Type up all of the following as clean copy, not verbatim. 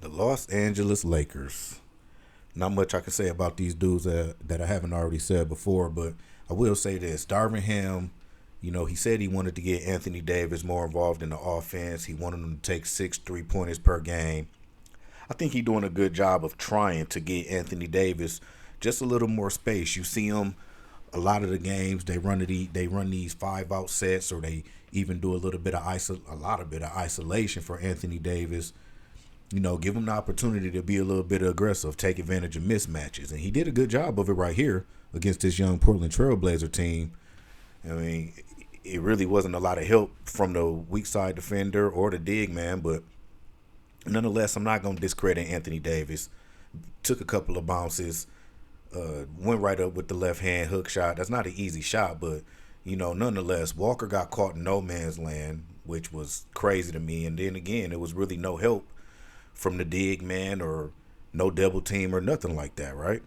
The Los Angeles Lakers. Not much I can say about these dudes that I haven't already said before, but I will say this. Darvin Ham, he said he wanted to get Anthony Davis more involved in the offense. He wanted him to take 6 3-pointers per game. I think he's doing a good job of trying to get Anthony Davis just a little more space. You see him a lot of the games they run these 5 out sets, or they even do a lot of bit of isolation for Anthony Davis. Give him the opportunity to be a little bit aggressive, take advantage of mismatches. And he did a good job of it right here against this young Portland Trailblazer team. I mean, it really wasn't a lot of help from the weak side defender or the dig man, but nonetheless, I'm not going to discredit Anthony Davis. Took a couple of bounces, went right up with the left hand hook shot. That's not an easy shot, but nonetheless, Walker got caught in no man's land, which was crazy to me. And then again, it was really no help from the dig man or no double team or nothing like that, right?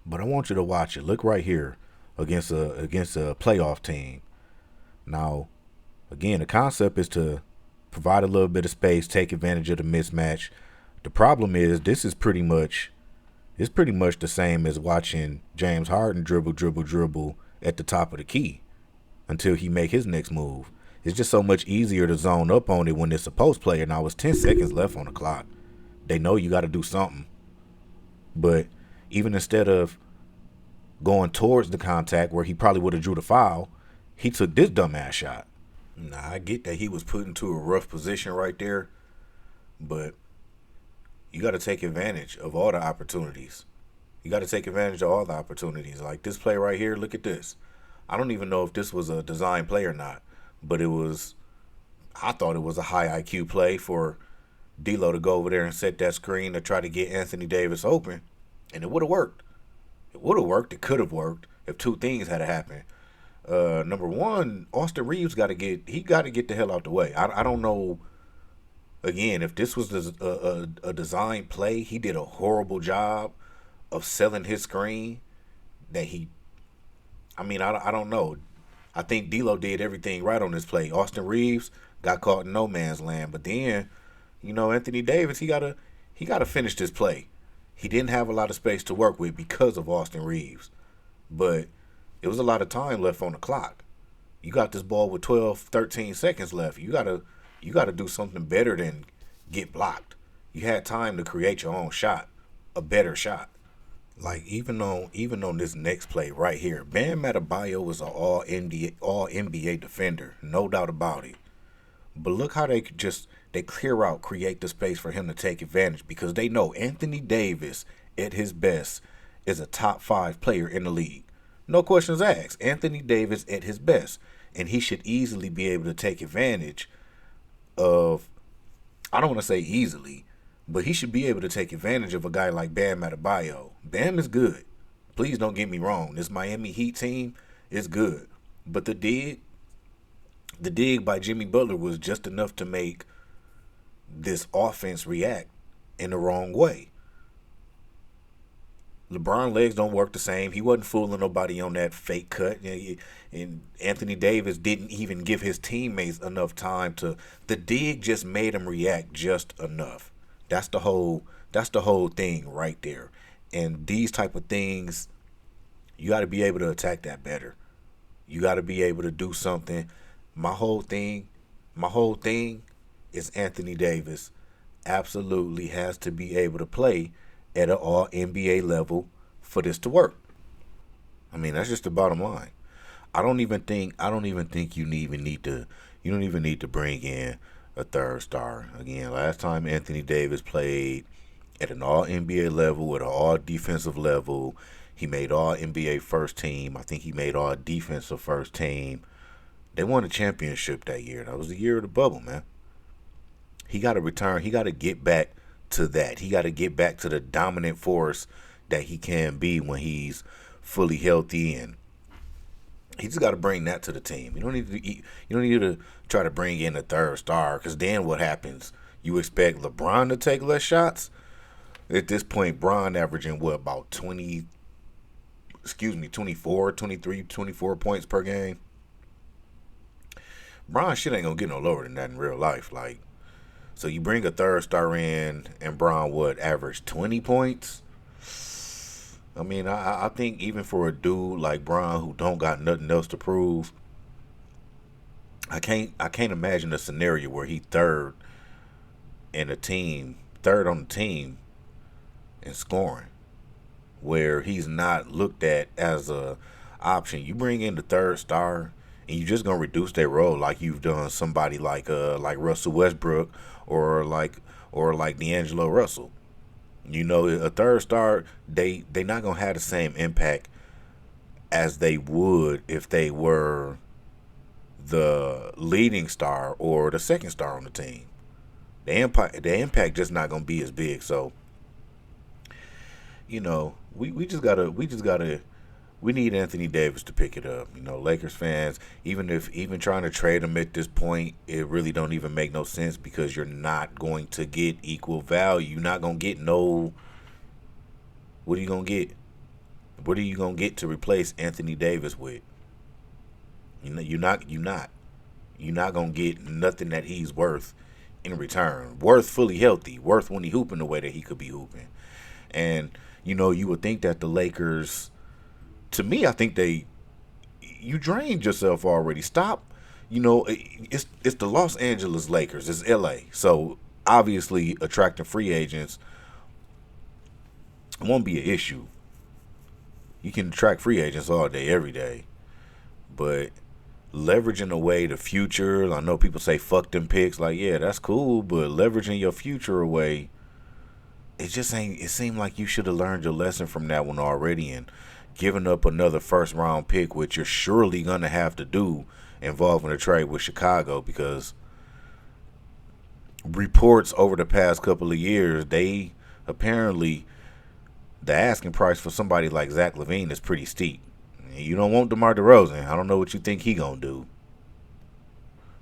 But I want you to watch it. Look right here against a playoff team. Now, again, the concept is to provide a little bit of space, take advantage of the mismatch. The problem is this is pretty much the same as watching James Harden dribble at the top of the key until he make his next move. It's just so much easier to zone up on it when it's a post player. Now it's 10 seconds left on the clock. They know you got to do something. But even instead of going towards the contact where he probably would have drew the foul, he took this dumbass shot. Now I get that he was put into a rough position right there, but you got to take advantage of all the opportunities. You got to take advantage of all the opportunities. Like this play right here, look at this. I don't even know if this was a design play or not, but I thought it was a high IQ play for D'Lo to go over there and set that screen to try to get Anthony Davis open, and it would have worked. It would have worked. It could have worked if two things had happened. Number one, Austin Reeves got to get the hell out the way. I don't know. Again, if this was a design play, he did a horrible job of selling his screen. I don't know. I think D'Lo did everything right on this play. Austin Reeves got caught in no man's land, but then, Anthony Davis, he gotta finish this play. He didn't have a lot of space to work with because of Austin Reeves, but it was a lot of time left on the clock. You got this ball with 12, 13 seconds left. You gotta do something better than get blocked. You had time to create your own shot, a better shot. Like even on this next play right here, Bam Adebayo was an all NBA defender, no doubt about it. But look how they clear out, create the space for him to take advantage because they know Anthony Davis at his best is a top 5 player in the league. No questions asked. Anthony Davis at his best, and he should easily be able to take advantage of. I don't want to say easily, but he should be able to take advantage of a guy like Bam Adebayo. Bam is good. Please don't get me wrong. This Miami Heat team is good. But the dig by Jimmy Butler was just enough to make this offense react in the wrong way. LeBron legs don't work the same. He wasn't fooling nobody on that fake cut. And Anthony Davis didn't even give his teammates enough time to. The dig just made him react just enough. That's the whole thing right there. And these type of things, you got to be able to attack that better. You got to be able to do something. My whole thing is Anthony Davis absolutely has to be able to play at an all NBA level for this to work. I mean, that's just the bottom line. I don't even think you don't even need to bring in a third star. Again, last time Anthony Davis played at an all NBA level, at an all defensive level, he made all NBA first team. I think he made all defensive first team. They won a championship that year. That was the year of the bubble, man. He got to return. He got to get back to that. He got to get back to the dominant force that he can be when he's fully healthy, and he just got to bring that to the team. You don't need to try to bring in a third star, because then what happens? You expect LeBron to take less shots? At this point, Bron averaging about 24, 23, 24 points per game. Bron shit ain't gonna get no lower than that in real life. Like, So you bring a third star in, and Braun would average 20 points. I mean, I think even for a dude like Braun who don't got nothing else to prove, I can't imagine a scenario where he in a team, third on the team in scoring, where he's not looked at as a option. You bring in the third star, and you just gonna reduce their role like you've done somebody like Russell Westbrook or like D'Angelo Russell. You know, a third star, they not gonna have the same impact as they would if they were the leading star or the second star on the team. The impact just not gonna be as big. So we just gotta we need Anthony Davis to pick it up. Lakers fans, even trying to trade him at this point, it really don't even make no sense because you're not going to get equal value. You're not gonna get no. What are you gonna get? What are you gonna get to replace Anthony Davis with? You're not gonna get nothing that he's worth in return. Worth fully healthy. Worth when he hooping the way that he could be hooping. And you would think that the Lakers. To me, I think you drained yourself already. Stop. It's the Los Angeles Lakers. It's LA. So obviously attracting free agents won't be an issue. You can attract free agents all day, every day. But leveraging away the future, I know people say fuck them picks. Like, yeah, that's cool, but leveraging your future away, it just ain't. It seemed like you should have learned your lesson from that one already, and giving up another first round pick, which you're surely gonna have to do, involving a trade with Chicago, because reports over the past couple of years, they apparently the asking price for somebody like Zach LaVine is pretty steep. You don't want DeMar DeRozan. I don't know what you think he gonna do.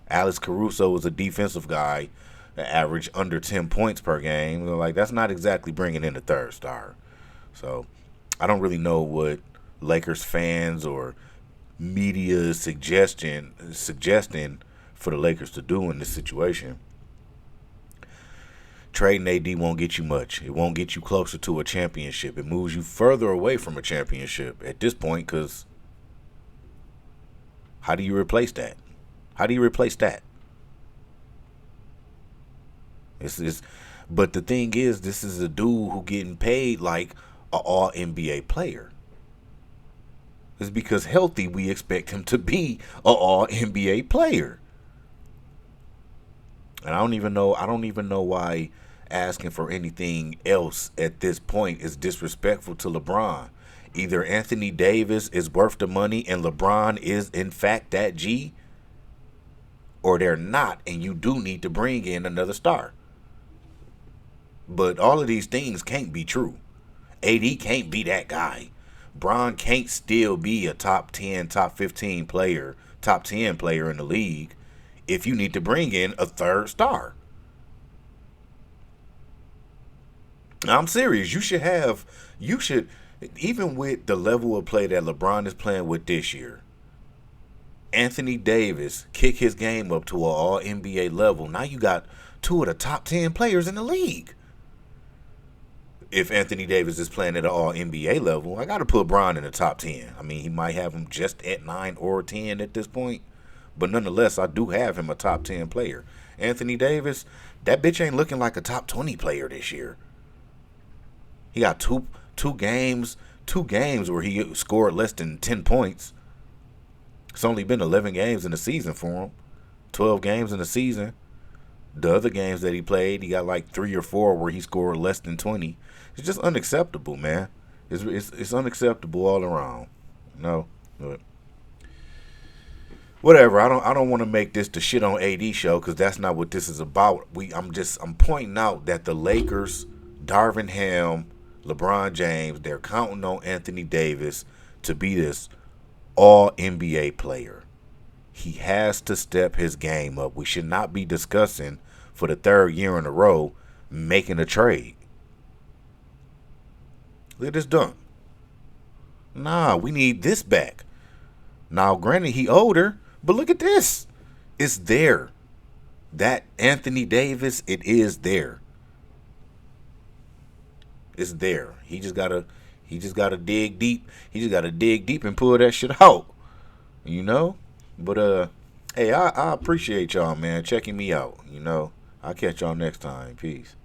Alex Caruso is a defensive guy that averaged under 10 points per game. Like, that's not exactly bringing in a third star. So I don't really know what Lakers fans or media is suggesting for the Lakers to do in this situation. Trading AD won't get you much. It won't get you closer to a championship. It moves you further away from a championship at this point, because how do you replace that? How do you replace that? But the thing is, this is a dude who getting paid like an all NBA player. It's because healthy, we expect him to be an all NBA player. And I don't even know why asking for anything else at this point is disrespectful to LeBron. Either Anthony Davis is worth the money and LeBron is in fact that G, or they're not, and you do need to bring in another star. But all of these things can't be true. AD can't be that guy. Bron can't still be a top 10, top 15 player, top 10 player in the league if you need to bring in a third star. I'm serious. You should, even with the level of play that LeBron is playing with this year, Anthony Davis kick his game up to an all NBA level. Now you got two of the top 10 players in the league. If Anthony Davis is playing at an all NBA level, I got to put Bron in the top 10. I mean, he might have him just at 9 or 10 at this point. But nonetheless, I do have him a top 10 player. Anthony Davis, that bitch ain't looking like a top 20 player this year. He got two games where he scored less than 10 points. It's only been 11 games in the season for him. 12 games in the season. The other games that he played, he got like 3 or 4 where he scored less than 20. It's just unacceptable, man. It's unacceptable all around. No, but whatever. I don't want to make this the shit on AD show, because that's not what this is about. I'm pointing out that the Lakers, Darvin Ham, LeBron James, they're counting on Anthony Davis to be this all NBA player. He has to step his game up. We should not be discussing for the third year in a row making a trade. Look at this dunk. Nah, we need this back. Now, granted, he older, but look at this. It's there. That Anthony Davis, it is there. It's there. He just gotta dig deep. He just gotta dig deep and pull that shit out. You know? But hey, I appreciate y'all, man, checking me out. I'll catch y'all next time. Peace.